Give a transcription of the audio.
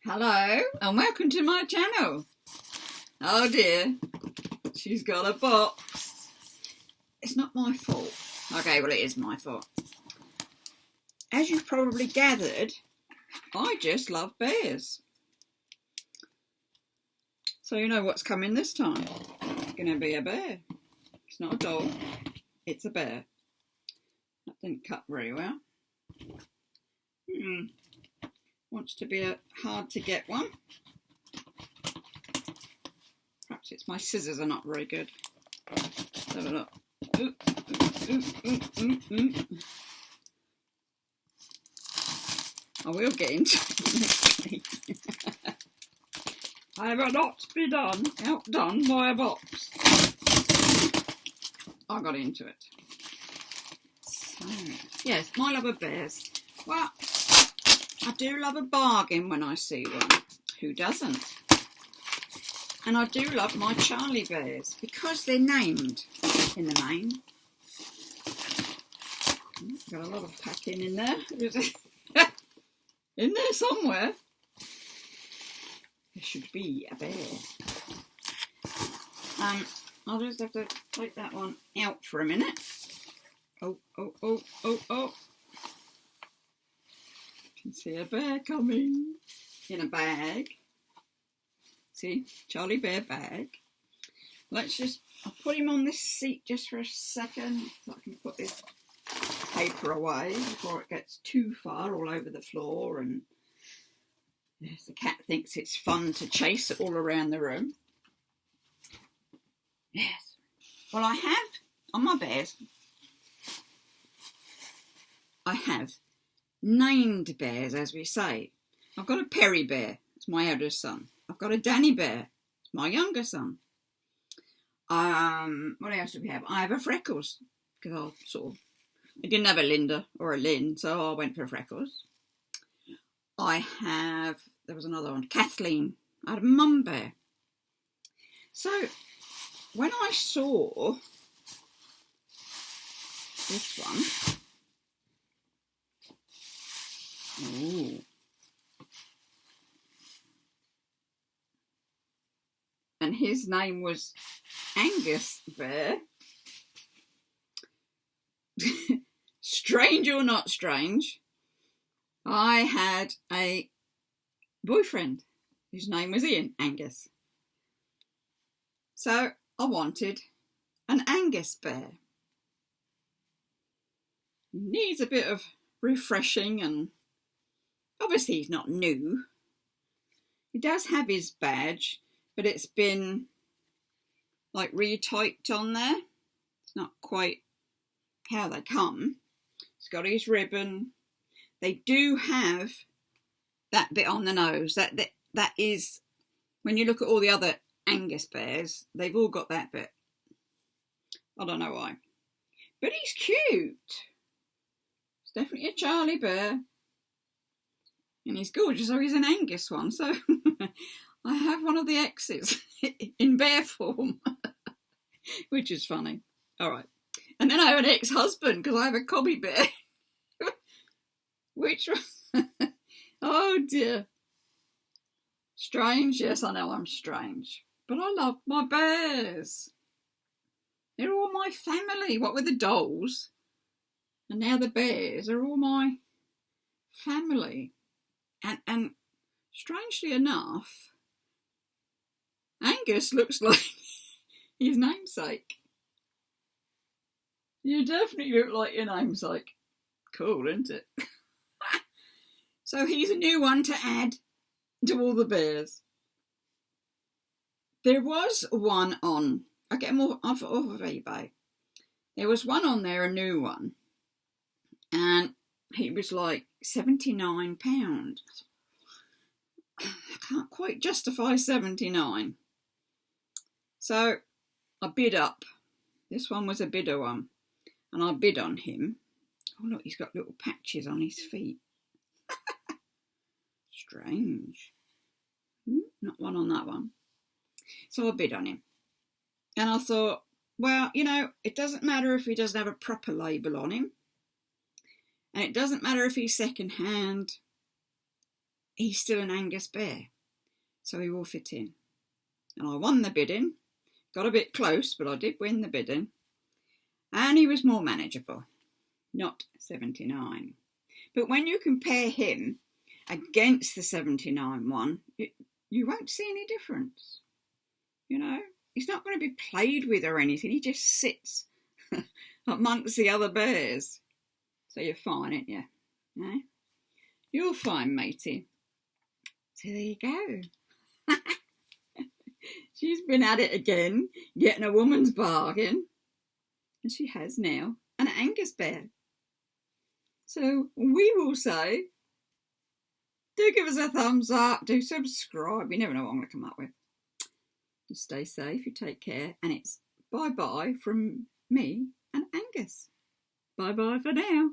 Hello and welcome to my channel. Oh dear, she's got a box. It's not my fault. Okay, well it is my fault. As you've probably gathered, I just love bears. So you know what's coming this time. It's going to be a bear. It's not a dog, it's a bear. That didn't cut very well. Wants to be a hard to get one. Perhaps it's my scissors are not very good. Let's have a look. I will get into it. I will not be outdone by a box. I got into it. So, yes, my love of bears. Well, I do love a bargain when I see one. Who doesn't? And I do love my Charlie bears because they're named in the main. Got a lot of packing in there. In there somewhere. There should be a bear. I'll just have to take that one out for a minute. Oh. Can see a bear coming in a bag. See, Charlie Bear bag. I'll put him on this seat just for a second so I can put this paper away before it gets too far all over the floor. And yes, the cat thinks it's fun to chase it all around the room. Yes. Well, I have, on my bears, I have named bears, as we say. I've got a Perry Bear, it's my eldest son. I've got a Danny Bear, it's my younger son. What else do we have? I have a Freckles, because I didn't have a Linda or a Lynn, so I went for Freckles. There was another one, Kathleen. I had a Mum Bear. So, when I saw this one, ooh. And his name was Angus Bear. Strange or not strange, I had a boyfriend whose name was Ian Angus. So I wanted an Angus Bear. He needs a bit of refreshing, and obviously he's not new. He does have his badge, but it's been like retyped on there. It's not quite how they come. He's got his ribbon. They do have that bit on the nose. That is, when you look at all the other Angus bears, they've all got that bit. I don't know why. But he's cute. It's definitely a Charlie Bear. And he's gorgeous, so he's an Angus one. So I have one of the X's in bear form, which is funny. All right. And then I have an ex-husband because I have a Cobby Bear. Which was, oh dear. Strange? Yes, I know I'm strange. But I love my bears. They're all my family. What with the dolls? And now the bears are all my family. And strangely enough, Angus looks like his namesake. You definitely look like your namesake. Cool, isn't it? So he's a new one to add to all the bears. There was one on, I get them off of eBay. There was one on there, a new one. And he was like £79. I can't quite justify 79. So I bid up. This one was a bidder one. And I bid on him. Oh look, he's got little patches on his feet. Strange. Not one on that one. So I bid on him. And I thought, well, you know, it doesn't matter if he doesn't have a proper label on him. And it doesn't matter if he's second hand. he's still an Angus bear, so he will fit in. And I won the bidding, got a bit close, but I did win the bidding, and he was more manageable, not 79. But when you compare him against the 79 one, you won't see any difference. You know, he's not going to be played with or anything. He just sits amongst the other bears. So you're fine, ain't you? Eh? You're fine, matey. So there you go. She's been at it again, getting a woman's bargain. And she has now an Angus bear. So we will say, do give us a thumbs up, do subscribe. You never know what I'm going to come up with. You stay safe, you take care, and it's bye-bye from me and Angus. Bye-bye for now.